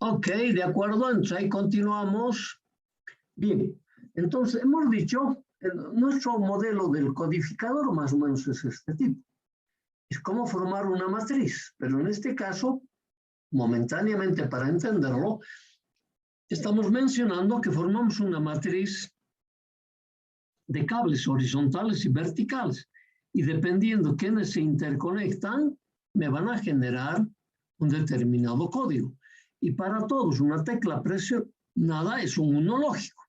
Ok, de acuerdo, entonces ahí continuamos. Bien, entonces hemos dicho, nuestro modelo del codificador más o menos es este tipo. Es como formar una matriz, pero en este caso, momentáneamente para entenderlo, estamos mencionando que formamos una matriz de cables horizontales y verticales. Y dependiendo quiénes se interconectan, me van a generar un determinado código. Y para todos, una tecla presionada es un 1 lógico.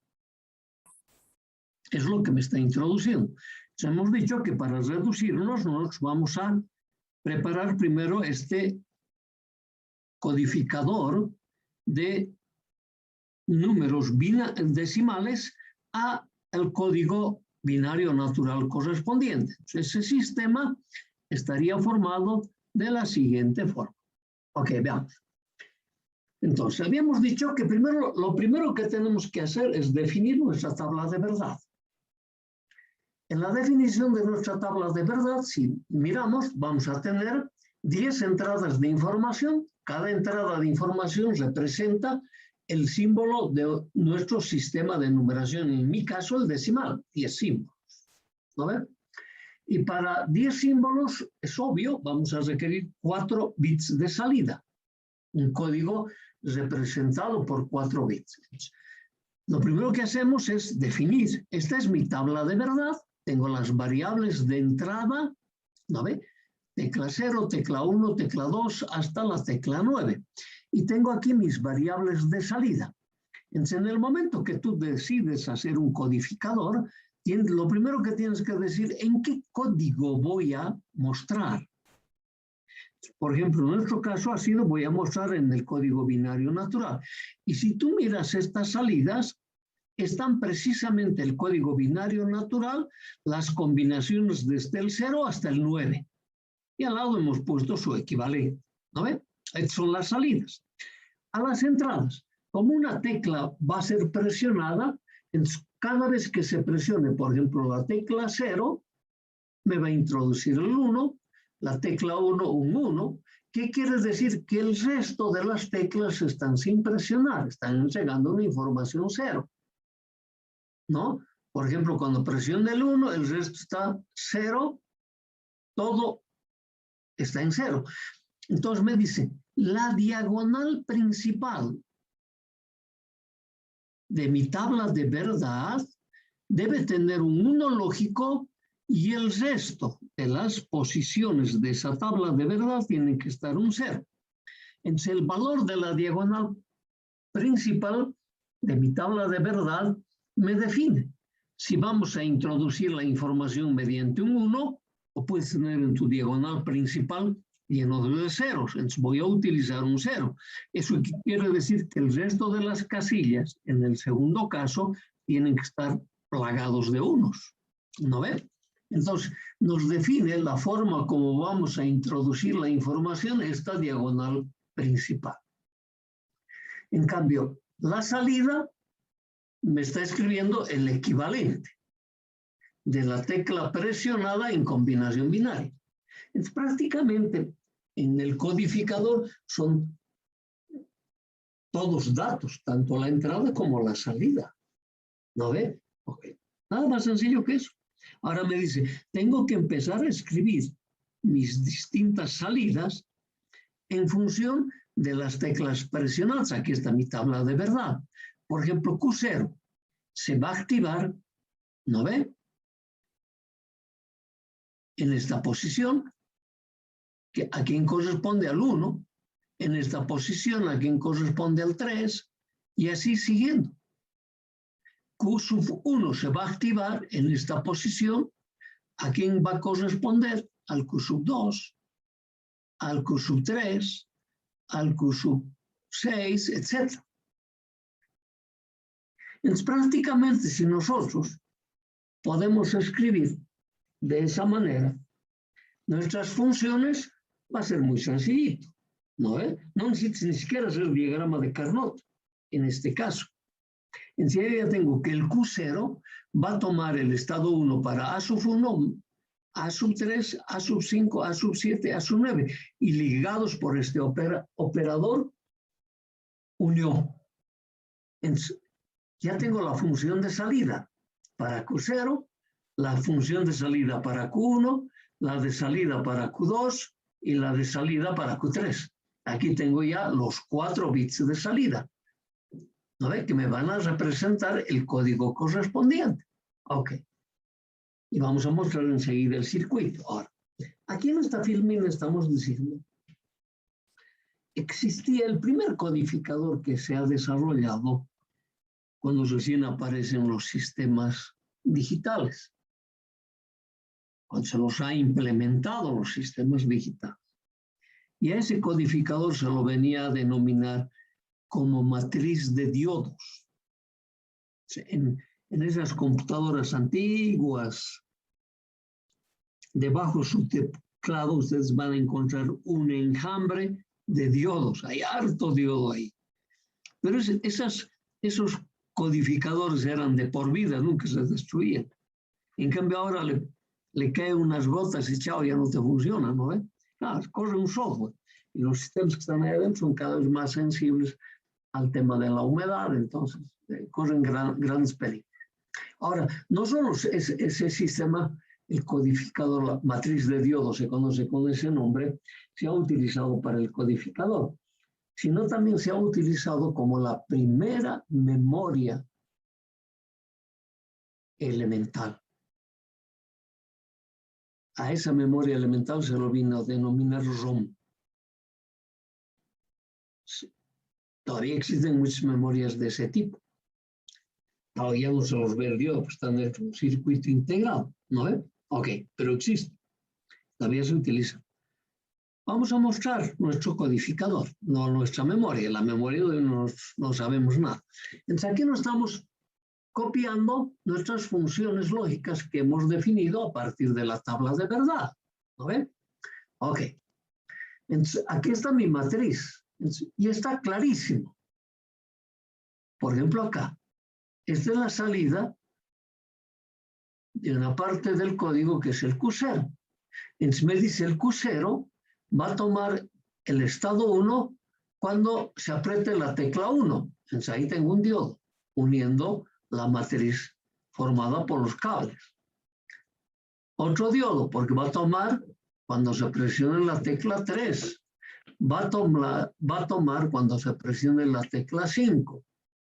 Es lo que me está introduciendo. Ya hemos dicho que para reducirnos, nos vamos a preparar primero este codificador de números decimales a el código binario natural correspondiente. Ese sistema estaría formado de la siguiente forma. Ok, veamos. Entonces, habíamos dicho que lo primero que tenemos que hacer es definir nuestra tabla de verdad. En la definición de nuestra tabla de verdad, si miramos, vamos a tener 10 entradas de información. Cada entrada de información representa el símbolo de nuestro sistema de numeración, en mi caso el decimal, 10 símbolos. ¿No ven? Y para 10 símbolos, es obvio, vamos a requerir 4 bits de salida. Un código representado por 4 bits. Lo primero que hacemos es definir, esta es mi tabla de verdad, tengo las variables de entrada, ¿no ve? Tecla 0, tecla 1, tecla 2, hasta la tecla 9. Y tengo aquí mis variables de salida. Entonces, en el momento que tú decides hacer un codificador, lo primero que tienes que decir, ¿en qué código voy a mostrar? Por ejemplo, en nuestro caso ha sido, voy a mostrar en el código binario natural. Y si tú miras estas salidas, están precisamente el código binario natural, las combinaciones desde el 0 hasta el 9. Y al lado hemos puesto su equivalente. ¿No ven? Estas son las salidas. A las entradas, como una tecla va a ser presionada, entonces cada vez que se presione, por ejemplo, la tecla 0, me va a introducir el 1, la tecla 1, un 1. ¿Qué quiere decir? Que el resto de las teclas están sin presionar, están entregando una información 0. ¿No? Por ejemplo, cuando presione el 1, el resto está 0, todo está en 0. Entonces me dice, la diagonal principal de mi tabla de verdad debe tener un 1 lógico y el resto de las posiciones de esa tabla de verdad tienen que estar un 0. Entonces el valor de la diagonal principal de mi tabla de verdad me define si vamos a introducir la información mediante un 1 o puedes tener en tu diagonal principal lleno de ceros. Entonces voy a utilizar un 0. Eso quiere decir que el resto de las casillas, en el segundo caso, tienen que estar plagados de unos. ¿No ven? Entonces nos define la forma como vamos a introducir la información en esta diagonal principal. En cambio, la salida me está escribiendo el equivalente de la tecla presionada en combinación binaria. Entonces, prácticamente en el codificador son todos datos, tanto la entrada como la salida. ¿No ve? Okay. Nada más sencillo que eso. Ahora me dice, tengo que empezar a escribir mis distintas salidas en función de las teclas presionadas. Aquí está mi tabla de verdad. Por ejemplo, Q0 se va a activar, ¿no ve? En esta posición, a quien corresponde al 1, en esta posición a quien corresponde al 3, y así siguiendo. Q sub 1 se va a activar en esta posición, a quien va a corresponder al Q sub 2, al Q sub 3, al Q sub 6, etc. Entonces, prácticamente, si nosotros podemos escribir de esa manera, nuestras funciones va a ser muy sencillito, ¿no? No necesitas ni siquiera hacer el diagrama de Carnot, en este caso. En serio ya tengo que el Q0 va a tomar el estado 1 para A sub 1, A sub 3, A sub 5, A sub 7, A sub 9, y ligados por este operador, unió. Entonces, ya tengo la función de salida para Q0, la función de salida para Q1, la de salida para Q2 y la de salida para Q3. Aquí tengo ya los 4 bits de salida, ¿no ve? Que me van a representar el código correspondiente. Ok. Y vamos a mostrar enseguida el circuito. Ahora, aquí en esta filmina estamos diciendo, existía el primer codificador que se ha desarrollado cuando recién aparecen los sistemas digitales, cuando se los ha implementado los sistemas digitales. Y a ese codificador se lo venía a denominar como matriz de diodos. En esas computadoras antiguas, debajo de su teclado ustedes van a encontrar un enjambre de diodos. Hay harto diodo ahí. Pero esos codificadores eran de por vida, nunca se destruían. En cambio ahora le caen unas gotas y chao, ya no te funciona, ¿no ve? Claro, corre un software. Y los sistemas que están ahí adentro son cada vez más sensibles al tema de la humedad, entonces corren grandes peligros. Ahora, no solo ese sistema, el codificador, la matriz de diodos se conoce con ese nombre, se ha utilizado para el codificador, sino también se ha utilizado como la primera memoria elemental. A esa memoria elemental se lo vino a denominar ROM. Sí. Todavía existen muchas memorias de ese tipo. Todavía no se los ve el diodo, pues están dentro de un circuito integrado, ¿no ve? Ok, pero existe. Todavía se utiliza. Vamos a mostrar nuestro codificador, no nuestra memoria. La memoria no sabemos nada. Entonces aquí nos estamos copiando nuestras funciones lógicas que hemos definido a partir de la tabla de verdad. ¿No ven? Ok. Entonces, aquí está mi matriz. Entonces, y está clarísimo. Por ejemplo, acá. Esta es la salida de una parte del código que es el Q0. Entonces me dice el Q0 va a tomar el estado 1 cuando se apriete la tecla 1. Entonces ahí tengo un diodo uniendo la matriz formada por los cables. Otro diodo, porque va a tomar cuando se presione la tecla 3. Va a tomar cuando se presione la tecla 5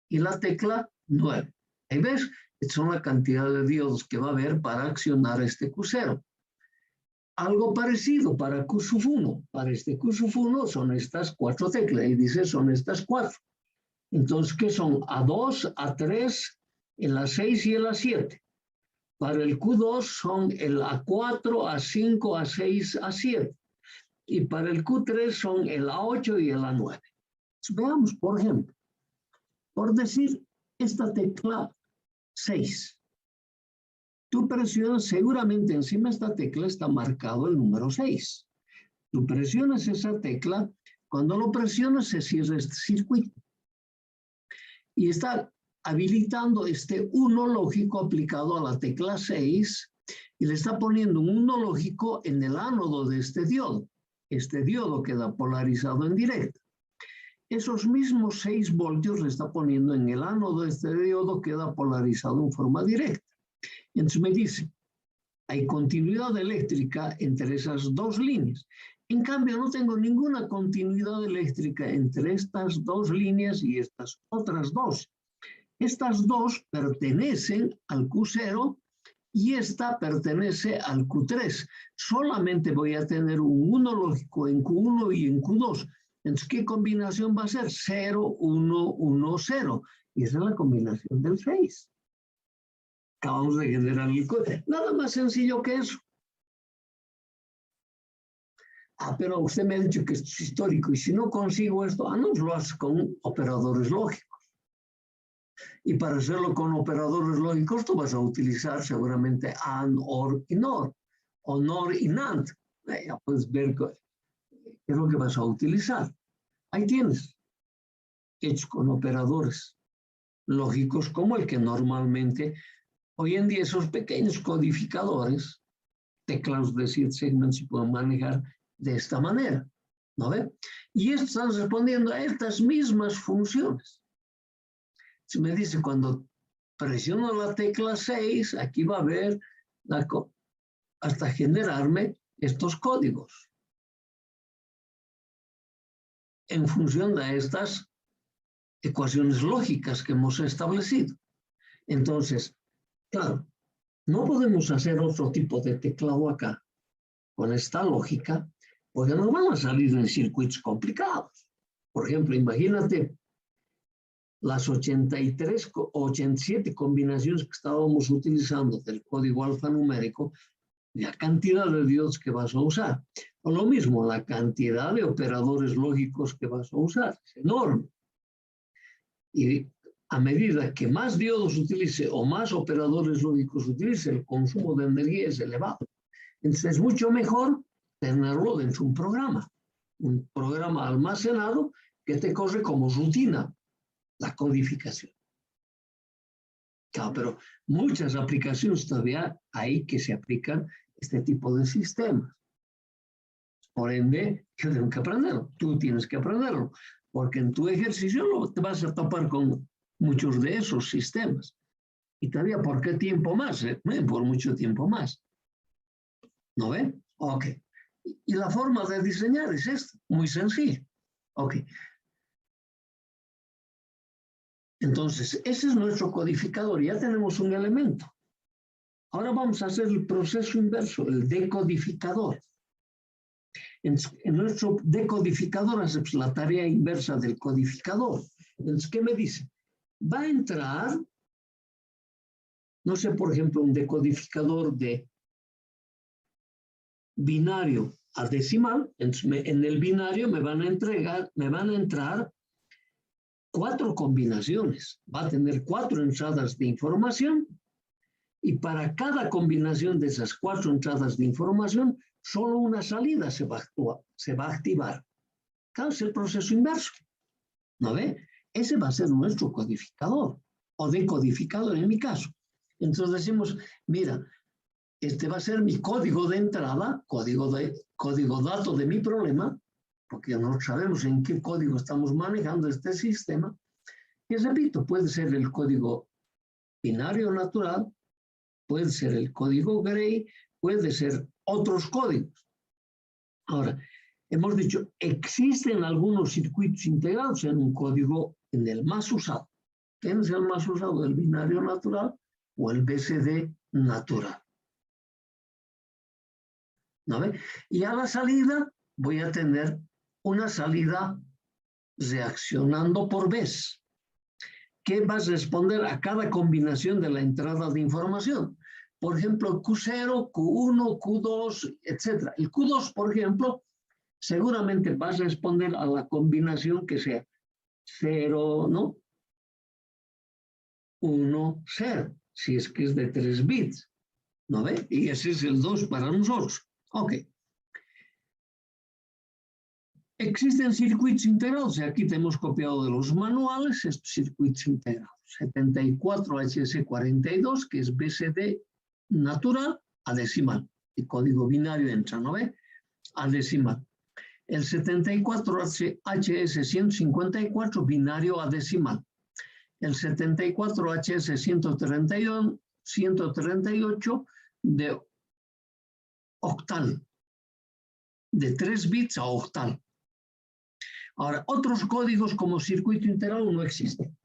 y la tecla 9. Ahí ves, son la cantidad de diodos que va a haber para accionar este Q0. Algo parecido para Q sub 1. Para este Q sub 1 son estas 4 teclas, y dice son estas 4. Entonces, ¿qué son? A2, A3, el A6 y el A7. Para el Q2 son el A4, A5, A6, A7. Y para el Q3 son el A8 y el A9. Veamos, por ejemplo, por decir esta tecla 6. Tú presionas, seguramente encima de esta tecla está marcado el número 6. Tú presionas esa tecla, cuando lo presionas se cierra este circuito. Y está habilitando este 1 lógico aplicado a la tecla 6 y le está poniendo un 1 lógico en el ánodo de este diodo. Este diodo queda polarizado en directo. Esos mismos 6 voltios le está poniendo en el ánodo de este diodo, queda polarizado en forma directa. Entonces me dice, hay continuidad eléctrica entre esas dos líneas. En cambio, no tengo ninguna continuidad eléctrica entre estas dos líneas y estas otras dos. Estas dos pertenecen al Q0 y esta pertenece al Q3. Solamente voy a tener un 1 lógico en Q1 y en Q2. Entonces, ¿qué combinación va a ser? 0, 1, 1, 0. Y esa es la combinación del 6. Acabamos de generar el código. Nada más sencillo que eso. Pero usted me ha dicho que esto es histórico y si no consigo esto, no lo hace con operadores lógicos. Y para hacerlo con operadores lógicos, tú vas a utilizar seguramente AND, OR y NOR, o NOR y NAND. Ya puedes ver qué es lo que vas a utilizar. Ahí tienes, hecho con operadores lógicos como el que normalmente, hoy en día esos pequeños codificadores, teclados de 7 segmentos se pueden manejar de esta manera. ¿no ve? Y están respondiendo a estas mismas funciones. Si me dice, cuando presiono la tecla 6, aquí va a haber hasta generarme estos códigos en función de estas ecuaciones lógicas que hemos establecido. Entonces, claro, no podemos hacer otro tipo de teclado acá con esta lógica, porque nos van a salir en circuitos complicados. Por ejemplo, imagínate las 83 o 87 combinaciones que estábamos utilizando del código alfanumérico, la cantidad de diodos que vas a usar. O lo mismo, la cantidad de operadores lógicos que vas a usar es enorme. Y a medida que más diodos utilice o más operadores lógicos utilice, el consumo de energía es elevado. Entonces es mucho mejor tenerlo dentro de un programa almacenado que te corre como rutina la codificación. Claro, pero muchas aplicaciones todavía hay que se aplican este tipo de sistemas. Por ende, yo tengo que aprenderlo, tú tienes que aprenderlo, porque en tu ejercicio te vas a topar con muchos de esos sistemas. Y todavía, ¿por qué tiempo más? Por mucho tiempo más. ¿No ven? Ok. Y la forma de diseñar es esta, muy sencilla. Ok. Entonces, ese es nuestro codificador, ya tenemos un elemento. Ahora vamos a hacer el proceso inverso, el decodificador. En nuestro decodificador hacemos la tarea inversa del codificador. Entonces, ¿qué me dice? Va a entrar, no sé, por ejemplo, un decodificador de binario a decimal. Entonces, en el binario me van a entrar 4 combinaciones. Va a tener 4 entradas de información. Y para cada combinación de esas 4 entradas de información, solo una salida se va a activar. Claro, es el proceso inverso. ¿No ve? Ese va a ser nuestro codificador, o decodificador en mi caso. Entonces decimos, mira, este va a ser mi código de entrada, código dato de mi problema, porque no sabemos en qué código estamos manejando este sistema. Y repito, puede ser el código binario natural, puede ser el código Gray, puede ser otros códigos. Ahora, hemos dicho, existen algunos circuitos integrados en un código, en el más usado. ¿Quién es el más usado? ¿El binario natural o el BCD natural? ¿No ve? Y a la salida voy a tener una salida reaccionando por vez, que va a responder a cada combinación de la entrada de información. Por ejemplo, Q0, Q1, Q2, etc. El Q2, por ejemplo, seguramente va a responder a la combinación que sea 0, ¿no? 1, 0, si es que es de 3 bits, ¿no ve? Y ese es el 2 para nosotros. Ok. Existen circuitos integrados, y aquí te hemos copiado de los manuales estos circuitos integrados. 74HS42, que es BCD natural a decimal. El código binario entra, ¿no ve? A decimal. El 74HS154, binario a decimal. El 74HS138 de octal. De 3 bits a octal. Ahora, otros códigos como circuito integrado no existen.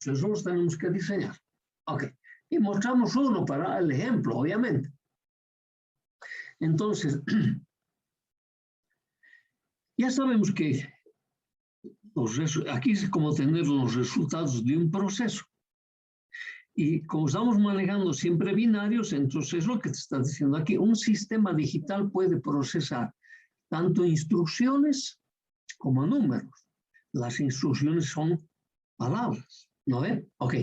Entonces los tenemos que diseñar. Ok. Y mostramos uno para el ejemplo, obviamente. Entonces, ya sabemos que aquí es como tener los resultados de un proceso. Y como estamos manejando siempre binarios, entonces es lo que te está diciendo aquí. Un sistema digital puede procesar tanto instrucciones como números. Las instrucciones son palabras, ¿no ve? Ok.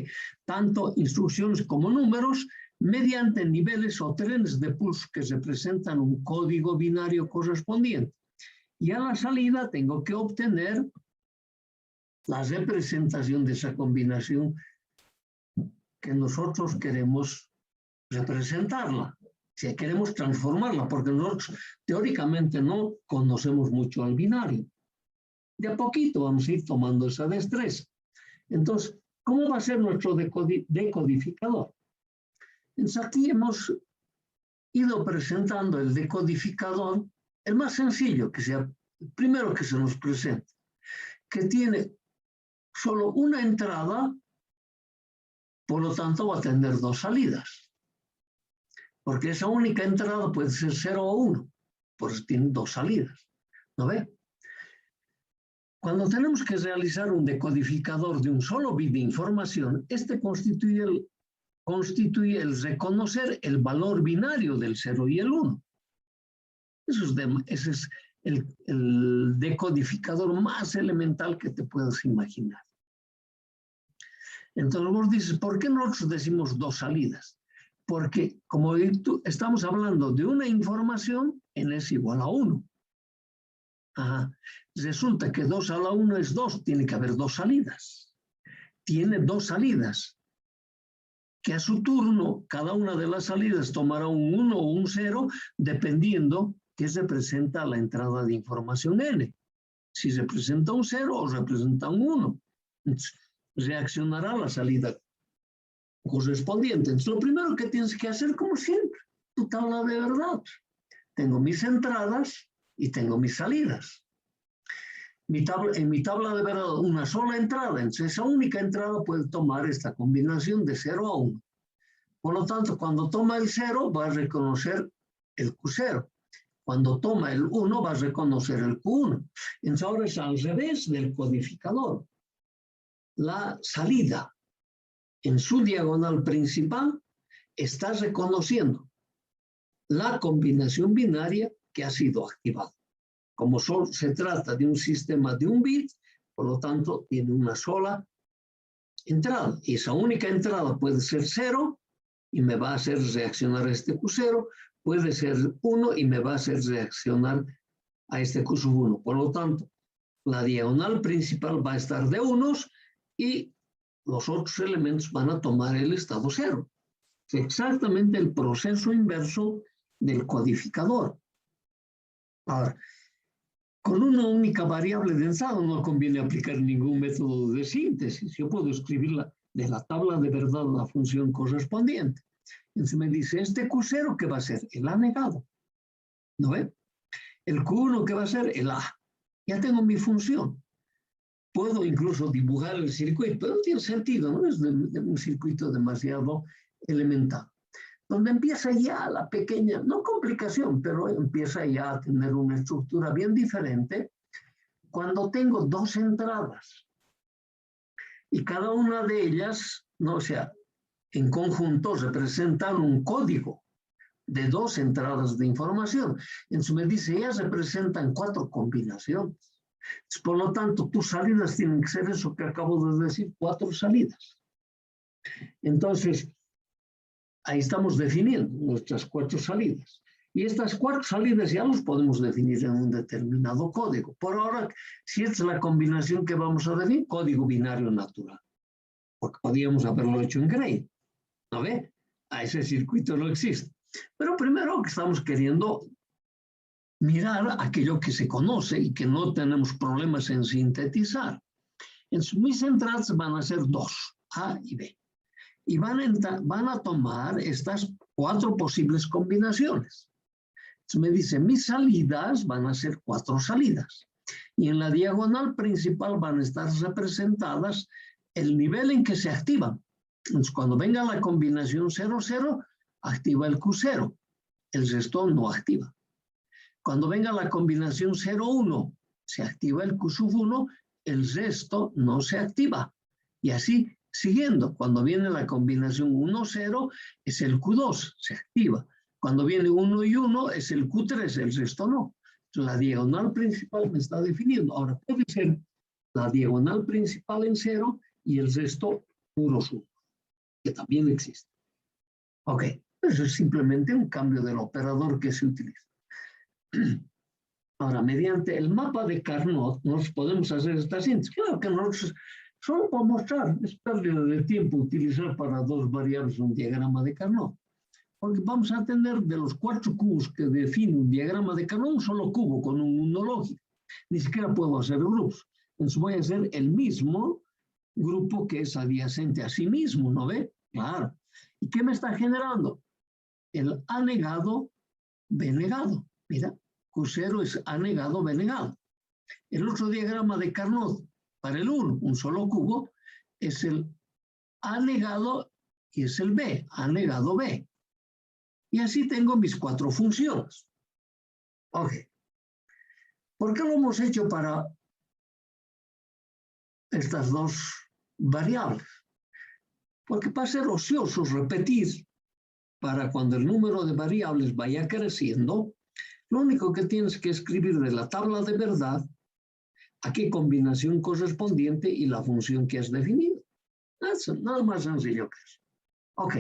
Tanto instrucciones como números mediante niveles o trenes de pulso que representan un código binario correspondiente. Y a la salida tengo que obtener la representación de esa combinación que nosotros queremos representarla. Si queremos transformarla, porque nosotros teóricamente no conocemos mucho al binario. De a poquito vamos a ir tomando esa destreza. Entonces, ¿cómo va a ser nuestro decodificador? Entonces, aquí hemos ido presentando el decodificador, el más sencillo, que sea el primero que se nos presenta, que tiene solo una entrada, por lo tanto va a tener dos salidas. Porque esa única entrada puede ser 0 o 1, por eso tiene dos salidas. ¿No ve? Cuando tenemos que realizar un decodificador de un solo bit de información, este constituye el reconocer el valor binario del 0 y el 1. Ese es el decodificador más elemental que te puedas imaginar. Entonces vos dices, ¿por qué nosotros decimos dos salidas? Porque como estamos hablando de una información, n es igual a 1. Ajá. Resulta que 2 a la 1 es 2, tiene que haber dos salidas. Tiene dos salidas, que a su turno, cada una de las salidas tomará un 1 o un 0, dependiendo que representa la entrada de información n. Si representa un 0 o representa un 1. Entonces, reaccionará la salida correspondiente. Entonces, lo primero que tienes que hacer, como siempre, tu tabla de verdad. Tengo mis entradas y tengo mis salidas. En mi tabla de verdad, una sola entrada. Entonces, esa única entrada puede tomar esta combinación de 0 a 1. Por lo tanto, cuando toma el 0, va a reconocer el Q0. Cuando toma el 1, va a reconocer el Q1. Entonces, ahora es al revés del codificador. La salida en su diagonal principal está reconociendo la combinación binaria que ha sido activada. Como se trata de un sistema de un bit, por lo tanto, tiene una sola entrada. Y esa única entrada puede ser 0 y me va a hacer reaccionar a este Q0, puede ser 1 y me va a hacer reaccionar a este Q1. Por lo tanto, la diagonal principal va a estar de unos y los otros elementos van a tomar el estado 0. Es exactamente el proceso inverso del codificador. Ahora, con una única variable de ensado no conviene aplicar ningún método de síntesis. Yo puedo escribirla de la tabla de verdad la función correspondiente. Entonces me dice, este Q0, ¿qué va a ser? El A negado. ¿No ve? El Q1, ¿qué va a ser? El A. Ya tengo mi función. Puedo incluso dibujar el circuito, pero no tiene sentido, ¿no? Es un circuito demasiado elemental. Donde empieza ya la pequeña, no complicación, pero empieza ya a tener una estructura bien diferente cuando tengo dos entradas y cada una de ellas, no, o sea, en conjunto representan un código de dos entradas de información. Entonces me dice, ellas representan 4 combinaciones. Por lo tanto, tus salidas tienen que ser eso que acabo de decir, 4 salidas. Entonces, ahí estamos definiendo nuestras 4 salidas. Y estas 4 salidas ya las podemos definir en un determinado código. Por ahora, si esta es la combinación que vamos a definir, código binario natural. Porque podríamos haberlo hecho en Gray. ¿No ve? A ese circuito no existe. Pero primero que estamos queriendo mirar aquello que se conoce y que no tenemos problemas en sintetizar. Entonces, mis entradas van a ser 2, A y B. Y van a tomar estas 4 posibles combinaciones. Entonces me dice, mis salidas van a ser 4 salidas. Y en la diagonal principal van a estar representadas el nivel en que se activan. Entonces, cuando venga la combinación 0,0, activa el Q0. El resto no activa. Cuando venga la combinación 0,1, se activa el Q1, el resto no se activa. Y así, siguiendo, cuando viene la combinación 1,0, es el Q2, se activa. Cuando viene 1 y 1, es el Q3, el resto no. Entonces, la diagonal principal me está definiendo. Ahora, puede ser la diagonal principal en 0 y el resto puros 1, que también existe. Ok, eso es simplemente un cambio del operador que se utiliza. Ahora, mediante el mapa de Carnot, nos podemos hacer esta síntesis. Claro que nosotros, solo para mostrar, es pérdida de tiempo utilizar para 2 variables un diagrama de Carnot. porque vamos a tener de los 4 cubos que define un diagrama de Carnot, un solo cubo con un 1 lógico. Ni siquiera puedo hacer grupos. Entonces voy a hacer el mismo grupo que es adyacente a sí mismo, ¿no ve? Claro. ¿Y qué me está generando? El A negado, B negado. Mira, Q0 es A negado, B negado. El otro diagrama de Carnot para el 1, un solo cubo, es el A negado y es el B, A negado, B. Y así tengo mis 4 funciones. Ok. ¿Por qué lo hemos hecho para estas 2 variables? Porque para ser ociosos, repetir, para cuando el número de variables vaya creciendo, lo único que tienes que escribir de la tabla de verdad a qué combinación correspondiente y la función que has definido. Nada más sencillo que eso. Ok.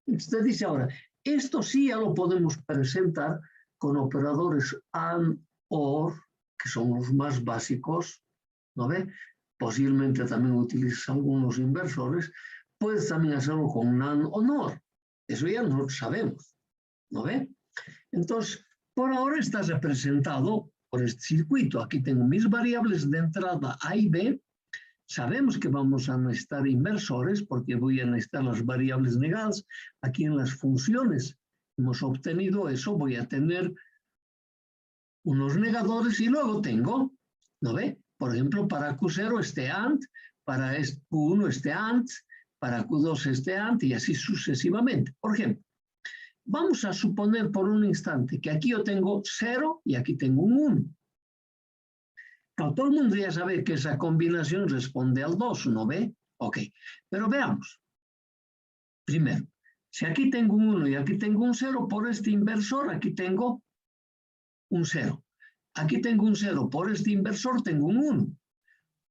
Usted dice ahora, esto sí ya lo podemos presentar con operadores AND, OR, que son los más básicos, ¿no ve? Posiblemente también utilices algunos inversores. Puedes también hacerlo con NAND o NOR. Eso ya nosotros sabemos, ¿no ve? Entonces, por ahora está representado por este circuito. Aquí tengo mis variables de entrada A y B. Sabemos que vamos a necesitar inversores porque voy a necesitar las variables negadas. Aquí en las funciones hemos obtenido eso. Voy a tener unos negadores y luego tengo, ¿no ve? Por ejemplo, para Q0 este AND, para Q1 este AND, para Q2 este AND y así sucesivamente. Por ejemplo, vamos a suponer por un instante que aquí yo tengo 0 y aquí tengo un 1. Claro, todo el mundo ya sabe que esa combinación responde al 2, ¿no ve? Ok, pero veamos. Primero, si aquí tengo un 1 y aquí tengo un 0, por este inversor aquí tengo un 0. Aquí tengo un 0, por este inversor tengo un 1.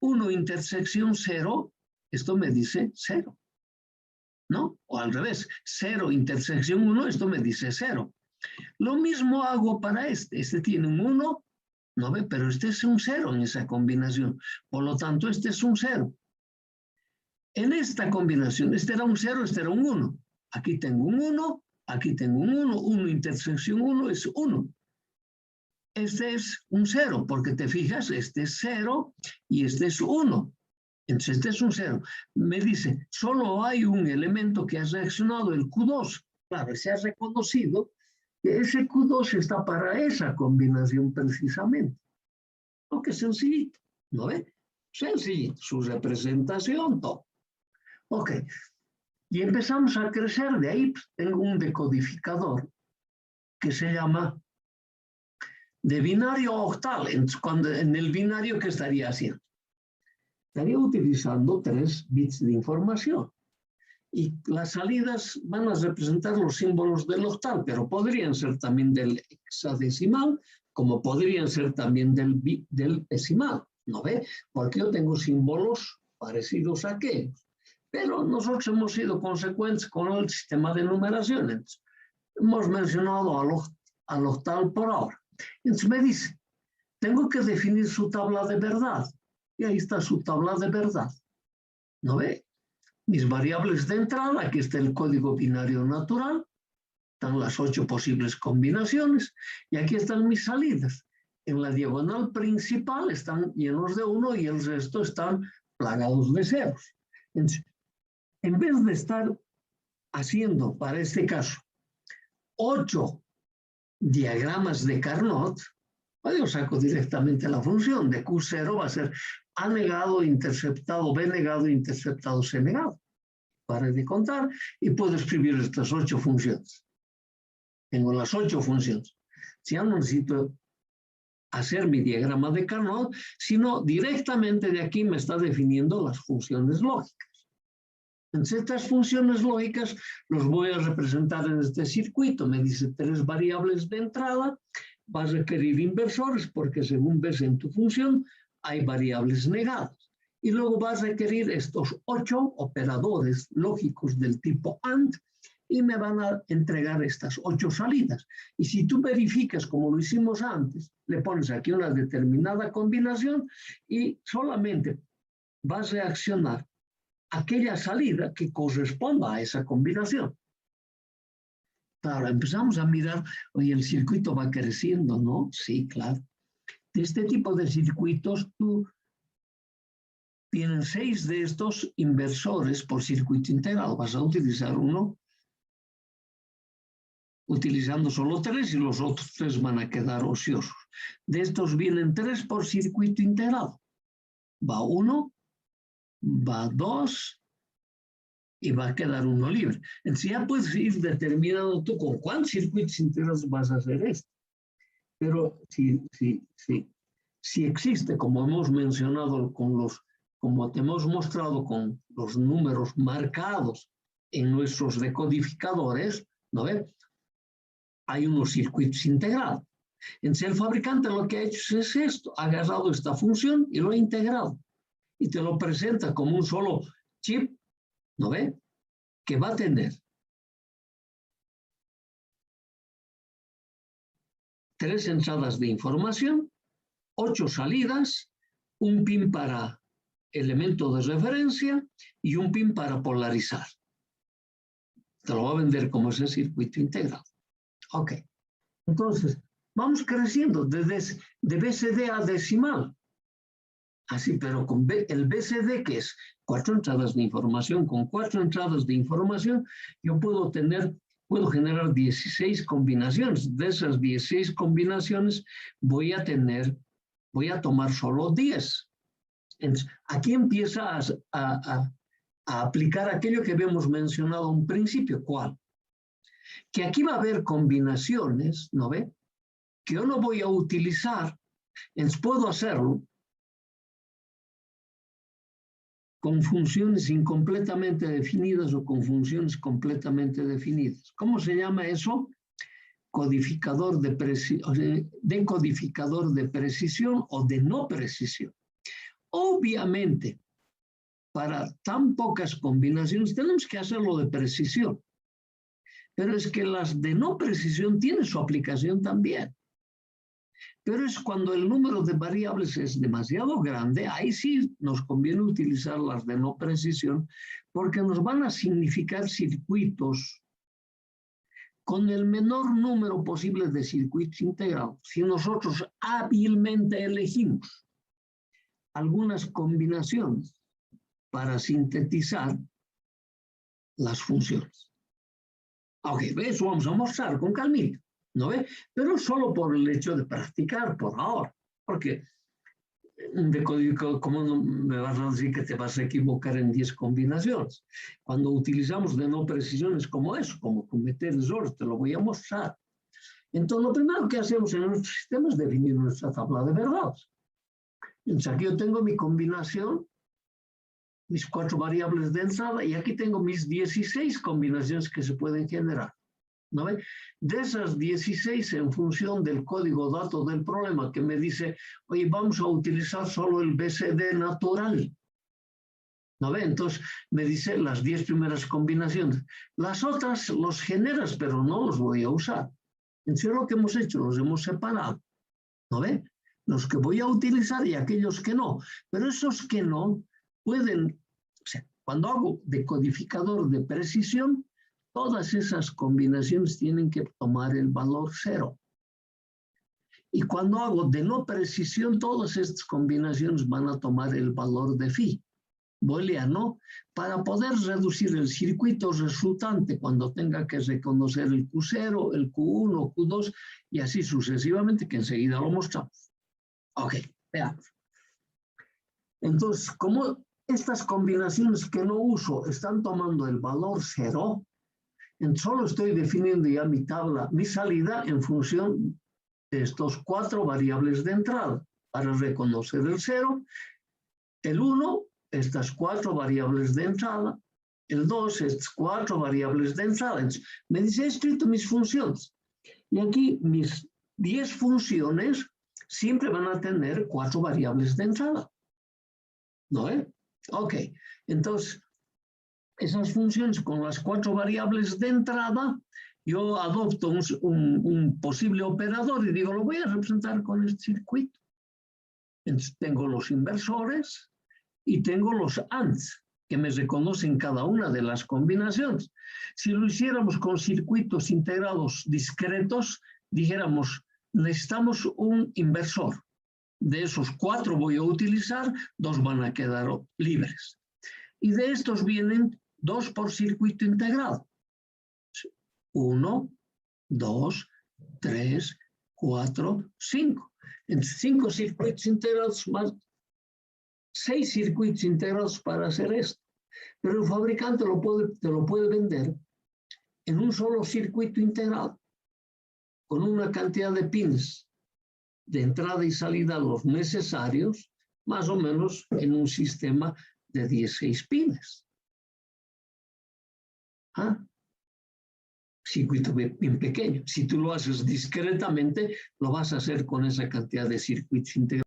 1 intersección 0, esto me dice 0. ¿No? O al revés, 0 intersección 1, esto me dice 0. Lo mismo hago para este. Este tiene un 1, ¿no ve? Pero este es un 0 en esa combinación. Por lo tanto, este es un 0. En esta combinación, este era un 0, este era un 1. Aquí tengo un 1, aquí tengo un 1. 1 intersección 1 es 1. Este es un 0, porque te fijas, este es 0 y este es 1. Entonces, este es un 0. Me dice, solo hay un elemento que ha reaccionado, el Q2. Claro, se ha reconocido que ese Q2 está para esa combinación precisamente. Lo que es sencillito, ¿no ve? Sencillito, su representación, todo. Ok, y empezamos a crecer. De ahí pues, tengo un decodificador que se llama de binario a octal. Entonces, en el binario, ¿qué estaría haciendo? Estaría utilizando 3 bits de información. Y las salidas van a representar los símbolos del octal, pero podrían ser también del hexadecimal, como podrían ser también del decimal, ¿no ve? Porque yo tengo símbolos parecidos a aquellos. Pero nosotros hemos sido consecuentes con el sistema de numeraciones. Hemos mencionado al octal por ahora. Entonces me dice, tengo que definir su tabla de verdad. Y ahí está su tabla de verdad. ¿No ve? Mis variables de entrada, aquí está el código binario natural, están las 8 posibles combinaciones, y aquí están mis salidas. En la diagonal principal están llenos de 1 y el resto están plagados de ceros. Entonces, en vez de estar haciendo, para este caso, 8 diagramas de Carnot, yo saco directamente la función de Q0, va a ser A negado, interceptado, B negado, interceptado, C negado. Para de contar y puedo escribir estas 8 funciones. Tengo las 8 funciones. Si ya no necesito hacer mi diagrama de Carnot, sino directamente de aquí me está definiendo las funciones lógicas. Entonces, estas funciones lógicas los voy a representar en este circuito. Me dice 3 variables de entrada. Vas a requerir inversores porque según ves en tu función, hay variables negadas. Y luego vas a requerir estos 8 operadores lógicos del tipo AND y me van a entregar estas 8 salidas. Y si tú verificas como lo hicimos antes, le pones aquí una determinada combinación y solamente vas a reaccionar aquella salida que corresponda a esa combinación. Claro, empezamos a mirar, oye, el circuito va creciendo, ¿no? Sí, claro. De este tipo de circuitos, tienen 6 de estos inversores por circuito integral. Vas a utilizar uno utilizando solo 3 y los otros 3 van a quedar ociosos. De estos vienen 3 por circuito integral. Va 1, va 2 y va a quedar uno libre. Entonces ya puedes ir determinando tú con cuántos circuitos integrales vas a hacer esto. Pero si existe, como hemos mencionado, como te hemos mostrado con los números marcados en nuestros decodificadores, ¿no ves? Hay unos circuitos integrados. Entonces el fabricante lo que ha hecho es esto, ha agarrado esta función y lo ha integrado. Y te lo presenta como un solo chip, ¿no ves? Que va a tener 3 entradas de información, 8 salidas, un pin para elemento de referencia y un pin para polarizar. Te lo va a vender como ese circuito integral. Ok. Entonces, vamos creciendo de BCD a decimal. Así, pero con el BCD, que es 4 entradas de información, con 4 entradas de información, yo puedo generar 16 combinaciones. De esas 16 combinaciones voy a tomar solo 10. Entonces, aquí empieza a aplicar aquello que habíamos mencionado a un principio. ¿Cuál? Que aquí va a haber combinaciones, ¿no ve? Que yo no voy a utilizar, entonces puedo hacerlo con funciones incompletamente definidas o con funciones completamente definidas. ¿Cómo se llama eso? Decodificador de precisión o de no precisión. Obviamente, para tan pocas combinaciones tenemos que hacerlo de precisión. Pero es que las de no precisión tienen su aplicación también. Pero es cuando el número de variables es demasiado grande, ahí sí nos conviene utilizar las de no precisión, porque nos van a significar circuitos con el menor número posible de circuitos integrados. Si nosotros hábilmente elegimos algunas combinaciones para sintetizar las funciones. Ok, eso vamos a mostrar con calmita, ¿no ve? Pero solo por el hecho de practicar por ahora, porque ¿cómo no me vas a decir que te vas a equivocar en 10 combinaciones? Cuando utilizamos de no precisiones como eso, como cometer errores, te lo voy a mostrar. Entonces, lo primero que hacemos en nuestro sistema es definir nuestra tabla de verdades. Entonces, aquí yo tengo mi combinación, mis 4 variables de entrada, y aquí tengo mis 16 combinaciones que se pueden generar. ¿No ve? De esas 16, en función del código dato del problema que me dice, oye, vamos a utilizar solo el BCD natural. ¿No ve? Entonces me dice las 10 primeras combinaciones. Las otras los generas, pero no los voy a usar. Entonces lo que hemos hecho, los hemos separado. ¿No ve? Los que voy a utilizar y aquellos que no. Pero esos que no pueden, o sea, cuando hago decodificador de precisión, todas esas combinaciones tienen que tomar el valor 0. Y cuando hago de no precisión, todas estas combinaciones van a tomar el valor de phi, booleano, para poder reducir el circuito resultante cuando tenga que reconocer el Q0, el Q1, Q2 y así sucesivamente, que enseguida lo mostramos. Ok, veamos. Entonces, como estas combinaciones que no uso están tomando el valor 0, solo estoy definiendo ya mi tabla, mi salida en función de estos 4 variables de entrada para reconocer el 0, el 1, estas 4 variables de entrada, el 2, estas 4 variables de entrada. Entonces, me dice, he escrito mis funciones. Y aquí mis 10 funciones siempre van a tener 4 variables de entrada. ¿No? Ok, entonces esas funciones con las 4 variables de entrada, yo adopto un posible operador y digo, lo voy a representar con este circuito. Entonces tengo los inversores y tengo los ANDs. que me reconocen cada una de las combinaciones. Si lo hiciéramos con circuitos integrados discretos, dijéramos, necesitamos un inversor. De esos 4 voy a utilizar, 2 van a quedar libres. Y de estos vienen 2 por circuito integrado. 1, 2, 3, 4, 5. En 5 circuitos integrados más 6 circuitos integrados para hacer esto. Pero el fabricante te lo puede vender en un solo circuito integrado, con una cantidad de pins de entrada y salida los necesarios, más o menos en un sistema de 16 pines. ¿Ah? Circuito bien pequeño. Si tú lo haces discretamente, lo vas a hacer con esa cantidad de circuitos integrados.